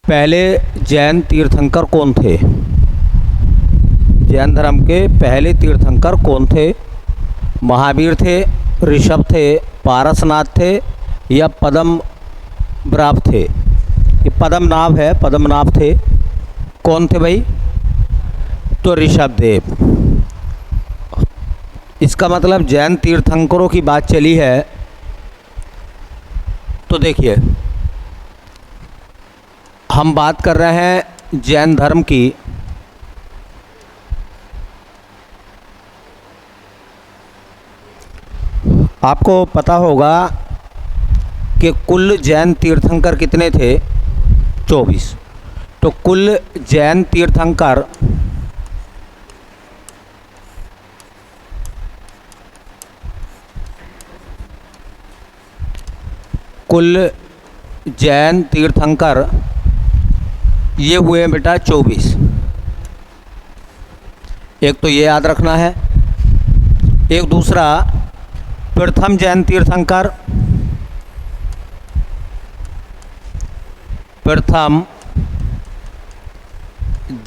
पहले जैन तीर्थंकर कौन थे? जैन धर्म के पहले तीर्थंकर कौन थे? महावीर थे, ऋषभ थे, पारसनाथ थे या पद्मनाभ थे? ये पद्मनाभ है, पद्मनाभ थे। कौन थे भाई? तो ऋषभदेव। इसका मतलब जैन तीर्थंकरों की बात चली है। तो देखिए, हम बात कर रहे हैं जैन धर्म की। आपको पता होगा कि कुल जैन तीर्थंकर कितने थे? 24। तो कुल जैन तीर्थंकर ये हुए बेटा 24। एक तो ये याद रखना है। एक दूसरा, प्रथम जैन तीर्थंकर, प्रथम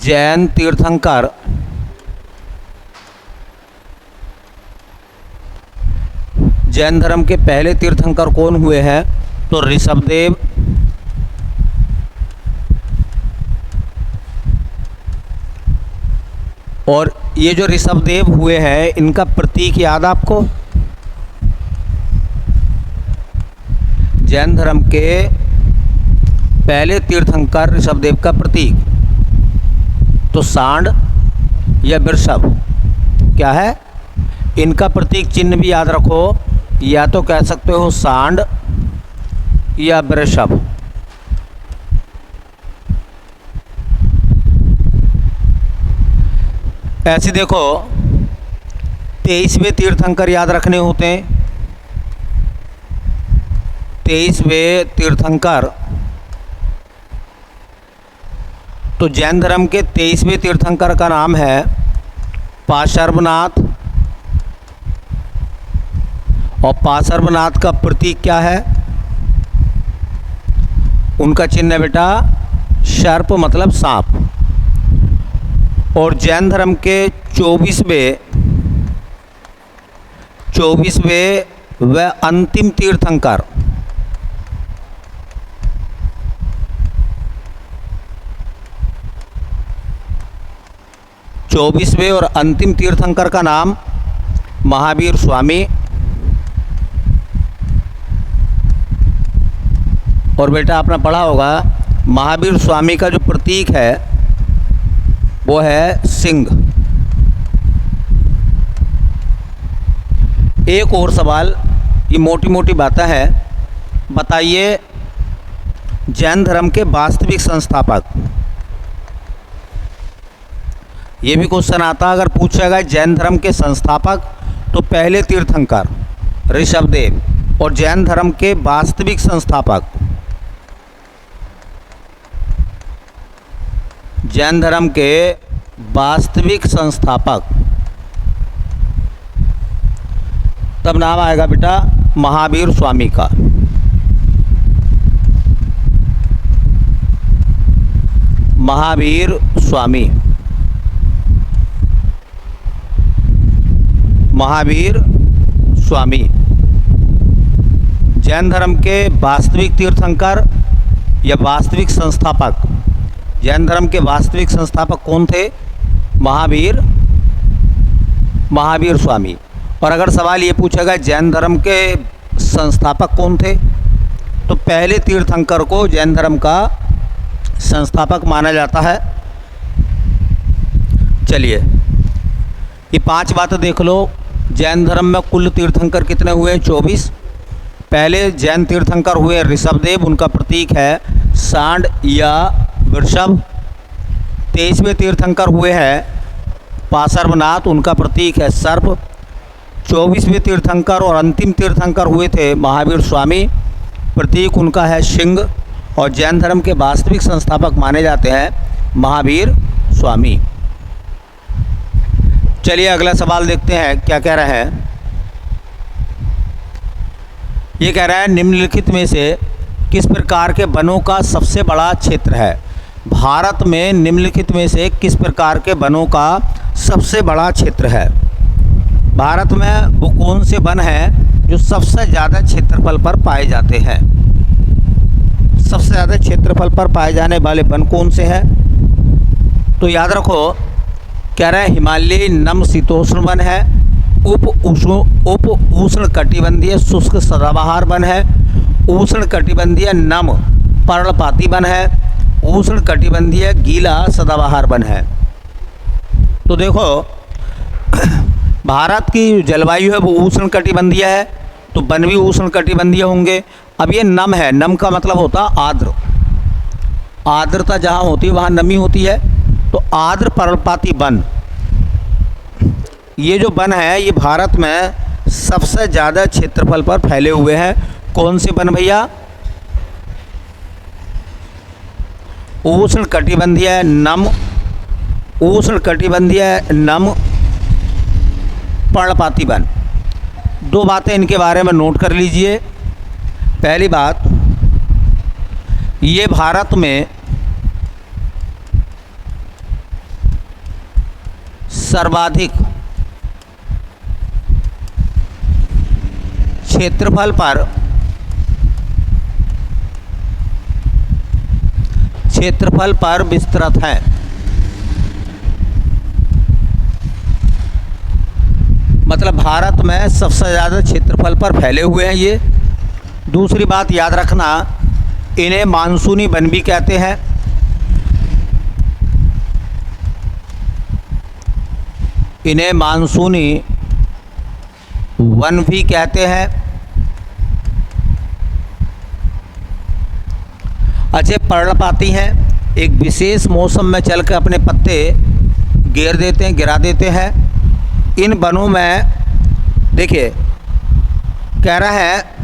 जैन तीर्थंकर जैन धर्म के पहले तीर्थंकर कौन हुए हैं? तो ऋषभदेव, और ये जो ऋषभदेव हुए हैं इनका प्रतीक याद आपको? जैन धर्म के पहले तीर्थंकर ऋषभदेव का प्रतीक तो सांड या वृषभ क्या है? इनका प्रतीक चिन्ह भी याद रखो, या तो कह सकते हो सांड या वृषभ। ऐसे देखो, 23वें तीर्थंकर याद रखने होते हैं। 23वें तीर्थंकर, तो जैन धर्म के 23वें तीर्थंकर का नाम है पार्श्वनाथ। और पार्श्वनाथ का प्रतीक क्या है? उनका चिन्ह बेटा सर्प, मतलब सांप। और जैन धर्म के 24वें व अंतिम तीर्थंकर, और अंतिम तीर्थंकर का नाम महावीर स्वामी। और बेटा आपने पढ़ा होगा, महावीर स्वामी का जो प्रतीक है वो है सिंह। एक और सवाल, ये मोटी मोटी बातें हैं, बताइए जैन धर्म के वास्तविक संस्थापक। ये भी क्वेश्चन आता, अगर पूछेगा जैन धर्म के संस्थापक तो पहले तीर्थंकर ऋषभदेव, और जैन धर्म के वास्तविक संस्थापक, जैन धर्म के वास्तविक संस्थापक, तब नाम आएगा बेटा महावीर स्वामी का। महावीर स्वामी, महावीर स्वामी जैन धर्म के वास्तविक तीर्थंकर या वास्तविक संस्थापक। जैन धर्म के वास्तविक संस्थापक कौन थे? महावीर स्वामी। और अगर सवाल ये पूछेगा जैन धर्म के संस्थापक कौन थे, तो पहले तीर्थंकर को जैन धर्म का संस्थापक माना जाता है। चलिए, ये 5 बातें देख लो। जैन धर्म में कुल तीर्थंकर कितने हुए? 24। पहले जैन तीर्थंकर हुए ऋषभदेव, उनका प्रतीक है सांड या वृषभ। 23वें तीर्थंकर हुए हैं पार्श्वनाथ, उनका प्रतीक है सर्प। 24वें तीर्थंकर और अंतिम तीर्थंकर हुए थे महावीर स्वामी, प्रतीक उनका है सिंह। और जैन धर्म के वास्तविक संस्थापक माने जाते हैं महावीर स्वामी। चलिए अगला सवाल देखते हैं क्या कह रहे हैं। ये कह रहा है निम्नलिखित में से किस प्रकार के वनों का सबसे बड़ा क्षेत्र है? भारत में निम्नलिखित में से किस प्रकार के वनों का सबसे बड़ा क्षेत्र है? भारत में वो कौन से वन हैं जो सबसे ज़्यादा क्षेत्रफल पर पाए जाते हैं? सबसे ज़्यादा क्षेत्रफल पर पाए जाने वाले वन कौन से हैं? तो याद रखो, कह रहे हैं हिमालयी नम शीतोष्ण वन है, उप उष्ण कटिबंधीय शुष्क सदाबहार वन है, उष्ण कटिबंधीय नम पर्णपाती वन है, उष्ण कटिबंधीय गीला सदाबहार वन है। तो देखो भारत की जलवायु है वो उष्ण कटिबंधीय है, तो वन भी उष्ण कटिबंधीय होंगे। अब ये नम है, नम का मतलब होता आर्द्र, आर्द्रता जहाँ होती है वहाँ नमी होती है, तो आर्द्र पर्णपाती वन, ये जो वन है ये भारत में सबसे ज़्यादा क्षेत्रफल पर फैले हुए हैं। कौन से वन भैया? उष्ण कटिबंधीय नम, उष्ण कटिबंधीय नम पर्णपाती वन। दो बातें इनके बारे में नोट कर लीजिए। पहली बात, ये भारत में सर्वाधिक क्षेत्रफल पर विस्तृत है। मतलब भारत में सबसे ज़्यादा क्षेत्रफल पर फैले हुए हैं ये। दूसरी बात याद रखना, इन्हें मानसूनी वन भी कहते हैं। इन्हें मानसूनी वन भी कहते हैं। अच्छे पर्णपाती हैं, एक विशेष मौसम में चलकर अपने पत्ते गिरा देते हैं। इन वनों में देखिए कह रहा है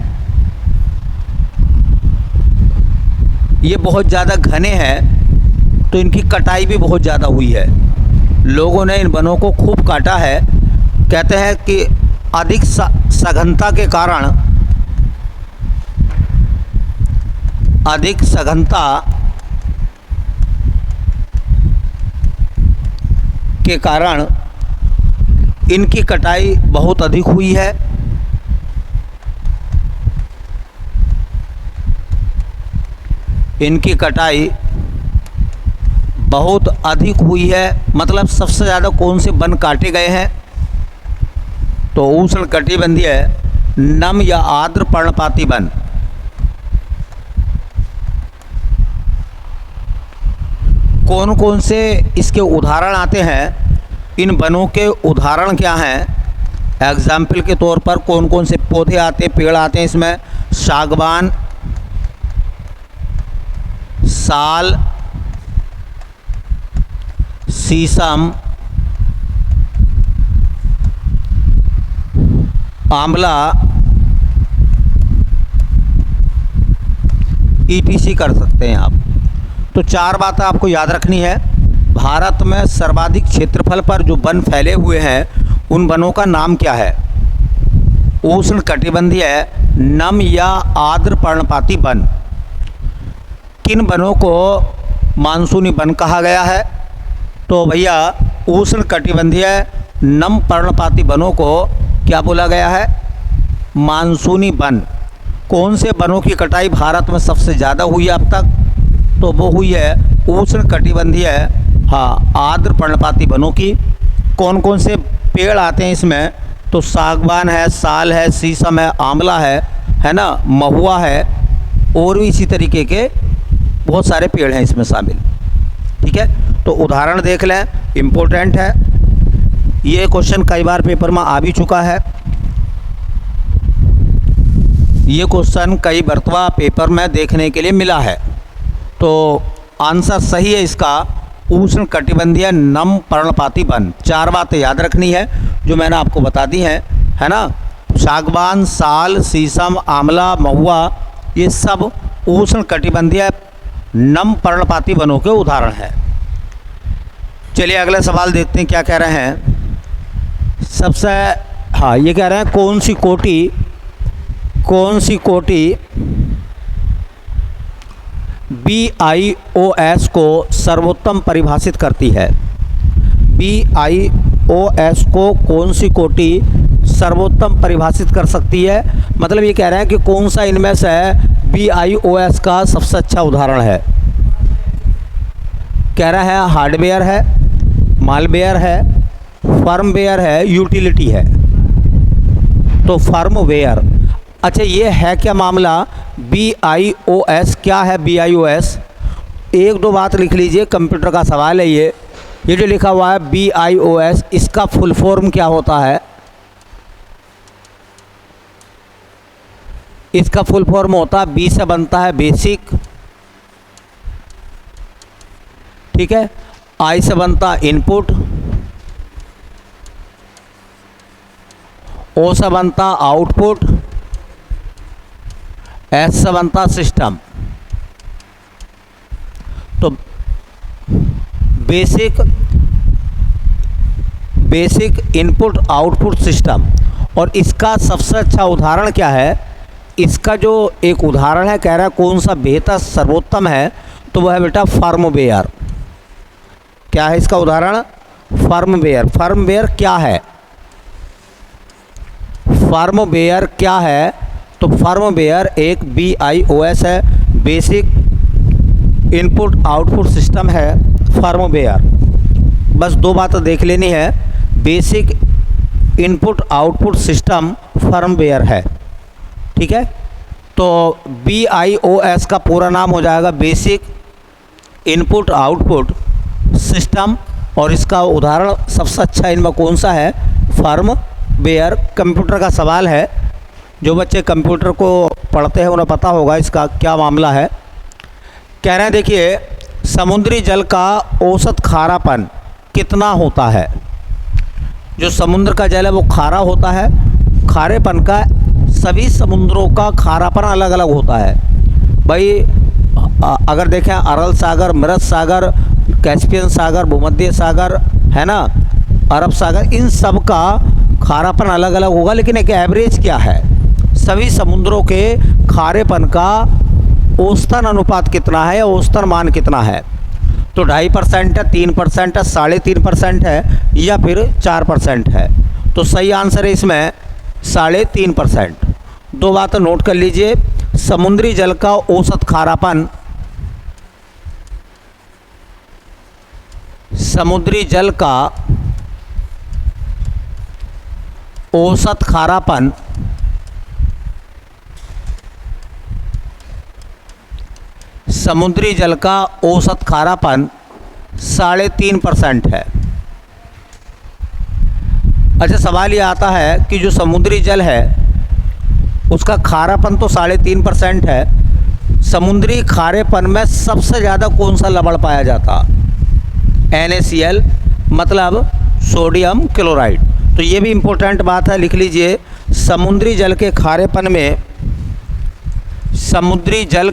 ये बहुत ज़्यादा घने हैं, तो इनकी कटाई भी बहुत ज़्यादा हुई है। लोगों ने इन वनों को खूब काटा है। कहते हैं कि अधिक सघनता के कारण, अधिक सघनता के कारण इनकी कटाई बहुत अधिक हुई है। इनकी कटाई बहुत अधिक हुई है। मतलब सबसे ज़्यादा कौन से वन काटे गए हैं? तो उष्ण कटिबंधीय नम या आर्द्र पर्णपाती वन। कौन कौन से इसके उदाहरण आते हैं? इन वनों के उदाहरण क्या हैं? एग्जाम्पल के तौर पर कौन कौन से पौधे आते हैं, पेड़ आते हैं इसमें? सागवान, साल, शीशम, आंवला, ETC कर सकते हैं आप। तो चार बातें आपको याद रखनी है। भारत में सर्वाधिक क्षेत्रफल पर जो वन फैले हुए हैं उन वनों का नाम क्या है? उष्ण कटिबंधीय नम या आर्द्र पर्णपाती वन। किन वनों को मानसूनी वन कहा गया है? तो भैया उष्ण कटिबंधीय नम पर्णपाती वनों को क्या बोला गया है? मानसूनी वन। कौन से वनों की कटाई भारत में सबसे ज़्यादा हुई है अब तक? तो वो हुई है उष्ण कटिबंधीय आर्द्र पर्णपाती वनों की। कौन कौन से पेड़ आते हैं इसमें? तो सागवान है, साल है, शीशम है, आंवला है ना, महुआ है, और भी इसी तरीके के बहुत सारे पेड़ हैं इसमें शामिल। ठीक है, तो उदाहरण देख लें, इम्पोर्टेंट है ये क्वेश्चन, कई बार पेपर में आ भी चुका है। ये क्वेश्चन कई मरतबा पेपर में देखने के लिए मिला है। तो आंसर सही है इसका उष्ण कटिबंधीय नम पर्णपाती वन। चार बातें याद रखनी है जो मैंने आपको बता दी हैं, है ना। सागवान, साल, शीशम, आंवला, महुआ, ये सब उष्ण कटिबंधीय नम पर्णपाती वनों के उदाहरण हैं। चलिए अगला सवाल देखते हैं क्या कह रहे हैं। सबसे ये कह रहे हैं कौन सी कोटि BIOS को सर्वोत्तम परिभाषित करती है? BIOS को कौन सी कोटि सर्वोत्तम परिभाषित कर सकती है? मतलब ये कह रहे हैं कि कौन सा इनमें से BIOS का सबसे अच्छा उदाहरण है। कह रहा है हार्डवेयर है, मालवेयर है, फर्मवेयर है, यूटिलिटी है। तो फर्मवेयर। अच्छा, ये है क्या मामला? BIOS क्या है? BIOS एक दो बात लिख लीजिए, कंप्यूटर का सवाल है ये जो लिखा हुआ है BIOS, इसका फुल फॉर्म क्या होता है? इसका फुल फॉर्म होता है, B से बनता है बेसिक, ठीक है, I से बनता इनपुट, O से बनता आउटपुट, S से बनता सिस्टम। तो बेसिक इनपुट आउटपुट सिस्टम। और इसका सबसे अच्छा उदाहरण क्या है? इसका जो एक उदाहरण है, कह रहा है कौन सा बेहतर सर्वोत्तम है, तो वह है बेटा फर्मवेयर। क्या है इसका उदाहरण? फर्मवेयर। फर्मवेयर क्या है? फर्मवेयर क्या है? तो फर्मवेयर एक BIOS है, बेसिक इनपुट आउटपुट सिस्टम है फर्मवेयर। बस दो बातें देख लेनी है, basic input output system firmware है, ठीक है। तो BIOS का पूरा नाम हो जाएगा बेसिक इनपुट आउटपुट सिस्टम, और इसका उदाहरण सबसे अच्छा इनमें कौन सा है? फर्मवेयर। कंप्यूटर का सवाल है, जो बच्चे कंप्यूटर को पढ़ते हैं उन्हें पता होगा इसका क्या मामला है। कह रहे हैं देखिए, समुद्री जल का औसत खारापन कितना होता है? जो समुद्र का जल है वो खारा होता है। खारेपन का सभी समुद्रों का खारापन अलग अलग होता है भाई। अगर देखें अरल सागर, मृत सागर, कैस्पियन सागर, भूमध्य सागर, है ना, अरब सागर, इन सब का खारापन अलग अलग होगा, लेकिन एक एवरेज क्या है? सभी समुद्रों के खारेपन का औसतन अनुपात कितना है, औसतन मान कितना है? तो 2.5% है, 3% है, 3.5% है, या फिर 4% है। तो सही आंसर है इसमें 3.5%। दो बातें नोट कर लीजिए, समुद्री जल का औसत खारापन, समुद्री जल का औसत खारापन समुद्री जल का औसत खारापन 3.5% है। अच्छा, सवाल ये आता है कि जो समुद्री जल है उसका खारापन तो 3.5% है, समुद्री खारेपन में सबसे ज़्यादा कौन सा लवण पाया जाता? NaCl, मतलब सोडियम क्लोराइड। तो ये भी इम्पोर्टेंट बात है, लिख लीजिए। समुद्री जल के खारेपन में, समुद्री जल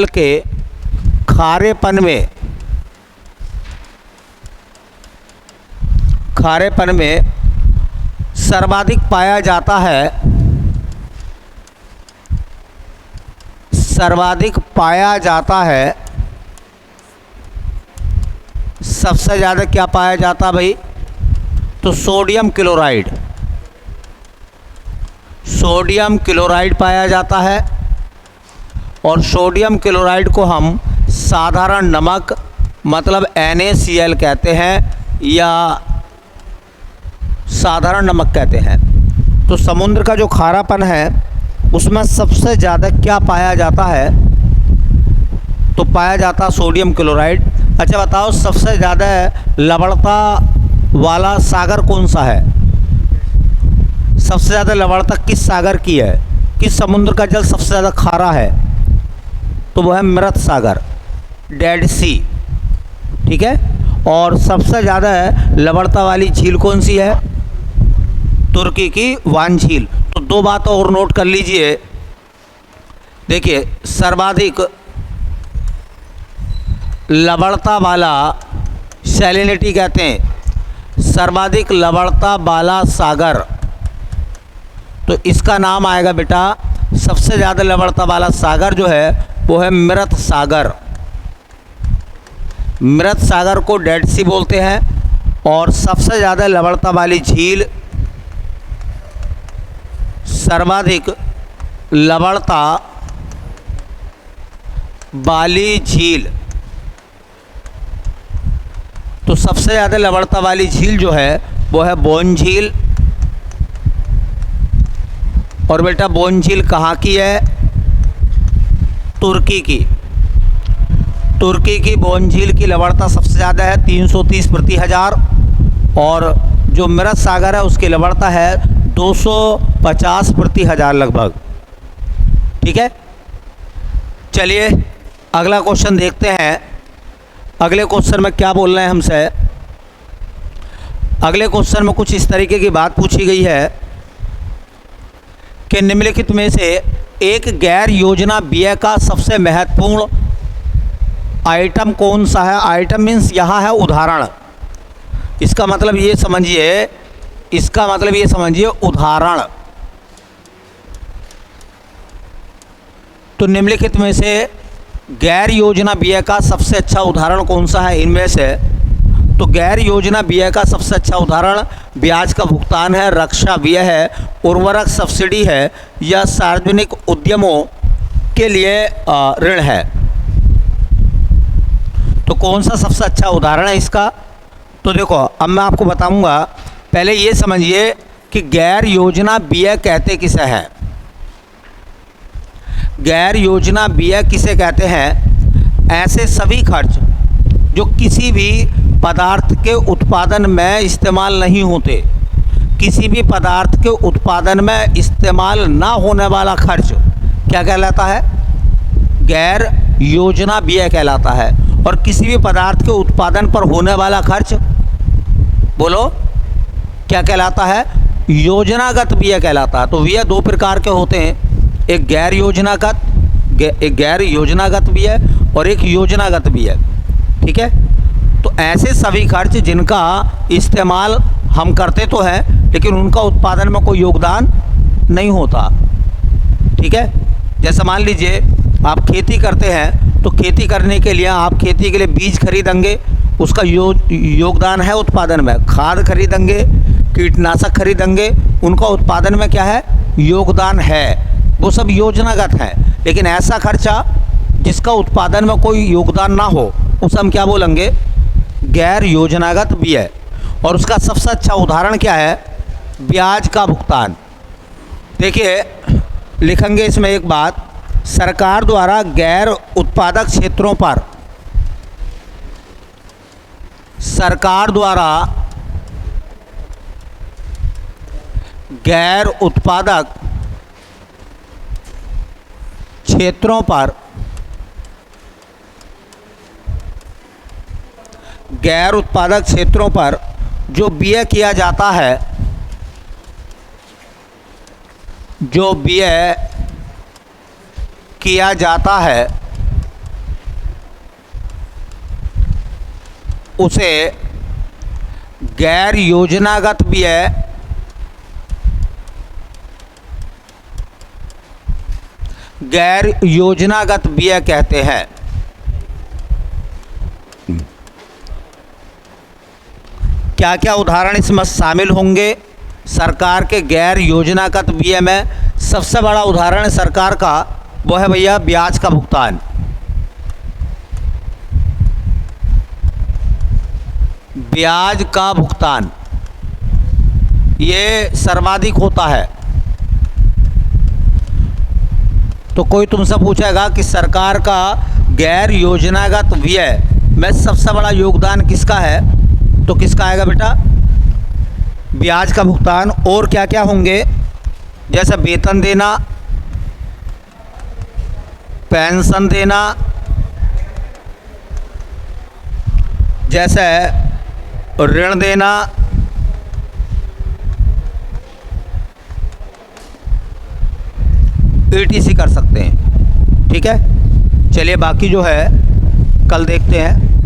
के खारेपन में सर्वाधिक पाया जाता है, सबसे ज़्यादा क्या पाया जाता भाई? तो सोडियम क्लोराइड। सोडियम क्लोराइड पाया जाता है, और सोडियम क्लोराइड को हम साधारण नमक मतलब NaCl कहते हैं, या साधारण नमक कहते हैं। तो समुद्र का जो खारापन है उसमें सबसे ज़्यादा क्या पाया जाता है? तो पाया जाता सोडियम क्लोराइड। अच्छा बताओ, सबसे ज़्यादा लवणता वाला सागर कौन सा है? सबसे ज़्यादा लवणता किस सागर की है? किस समुद्र का जल सबसे ज़्यादा खारा है? तो वो है मृत सागर, डेड सी, ठीक है। और सबसे ज़्यादा लवणता वाली झील कौन सी है? तुर्की की वान झील। तो दो बात और नोट कर लीजिए। देखिए, सर्वाधिक लवणता वाला, सैलिनिटी कहते हैं, सर्वाधिक लवणता वाला सागर तो इसका नाम आएगा बेटा, सबसे ज़्यादा लवणता वाला सागर जो है वो है मृत सागर। मृत सागर को डेड सी बोलते हैं। और सबसे ज़्यादा लवणता वाली झील, सर्वाधिक लवणता वाली झील, तो सबसे ज़्यादा लवणता वाली झील जो है वो है बोन झील। और बेटा बोन झील कहाँ की है? तुर्की की। तुर्की की बोन झील की लवणता सबसे ज़्यादा है 330 प्रति हज़ार। और जो मृत सागर है उसकी लवणता है 250 प्रति हज़ार लगभग। ठीक है, चलिए अगला क्वेश्चन देखते हैं। अगले क्वेश्चन में क्या बोल रहे हैं हमसे? अगले क्वेश्चन में कुछ इस तरीके की बात पूछी गई है कि निम्नलिखित में से एक गैर योजना व्यय का सबसे महत्वपूर्ण आइटम कौन सा है? आइटम मीन्स यहाँ है उदाहरण। इसका मतलब ये समझिए उदाहरण। तो निम्नलिखित में से गैर योजना व्यय का सबसे अच्छा उदाहरण कौन सा है इनमें से? तो गैर योजना व्यय का सबसे अच्छा उदाहरण ब्याज का भुगतान है, रक्षा व्यय है, उर्वरक सब्सिडी है, या सार्वजनिक उद्यमों के लिए ऋण है। तो कौन सा सबसे अच्छा उदाहरण है इसका? तो देखो अब मैं आपको बताऊंगा। पहले ये समझिए कि गैर योजना व्यय कहते किसे हैं। गैर योजना व्यय किसे कहते हैं? ऐसे सभी खर्च जो किसी भी पदार्थ के उत्पादन में इस्तेमाल नहीं होते, किसी भी पदार्थ के उत्पादन में इस्तेमाल ना होने वाला खर्च क्या कहलाता है? गैर योजना व्यय कहलाता है। और किसी भी पदार्थ के उत्पादन पर होने वाला खर्च, बोलो क्या कहलाता है? योजनागत व्यय कहलाता है। तो व्यय दो प्रकार के होते हैं, एक गैर योजनागत व्यय और एक योजनागत व्यय। ठीक है, तो ऐसे सभी खर्च जिनका इस्तेमाल हम करते तो हैं लेकिन उनका उत्पादन में कोई योगदान नहीं होता। ठीक है, जैसे मान लीजिए आप खेती करते हैं तो खेती करने के लिए आप खेती के लिए बीज खरीदेंगे, उसका योगदान है उत्पादन में। खाद खरीदेंगे, कीटनाशक खरीदेंगे, उनका उत्पादन में क्या है? योगदान है। वो सब योजनागत है। लेकिन ऐसा खर्चा जिसका उत्पादन में कोई योगदान ना हो उसे हम क्या बोलेंगे? गैर योजनागत व्यय। और उसका सबसे अच्छा उदाहरण क्या है? ब्याज का भुगतान। देखिए लिखेंगे इसमें एक बात, सरकार द्वारा गैर उत्पादक क्षेत्रों पर, सरकार द्वारा गैर उत्पादक क्षेत्रों पर, गैर उत्पादक क्षेत्रों पर जो व्यय किया जाता है, जो व्यय किया जाता है उसे गैर योजनागत व्यय, गैर योजनागत व्यय कहते हैं। क्या क्या उदाहरण इसमें शामिल होंगे? सरकार के गैर योजनागत व्यय में सबसे बड़ा उदाहरण है सरकार का, वो है भैया ब्याज का भुगतान। ब्याज का भुगतान ये सर्वाधिक होता है। तो कोई तुमसे पूछेगा कि सरकार का गैर योजनागत व्यय में सबसे बड़ा योगदान किसका है? तो किसका आएगा बेटा? ब्याज का भुगतान। और क्या क्या होंगे? जैसे वेतन देना, पेंशन देना, जैसे ऋण देना, ETC कर सकते हैं। ठीक है, चलिए बाकी जो है कल देखते हैं।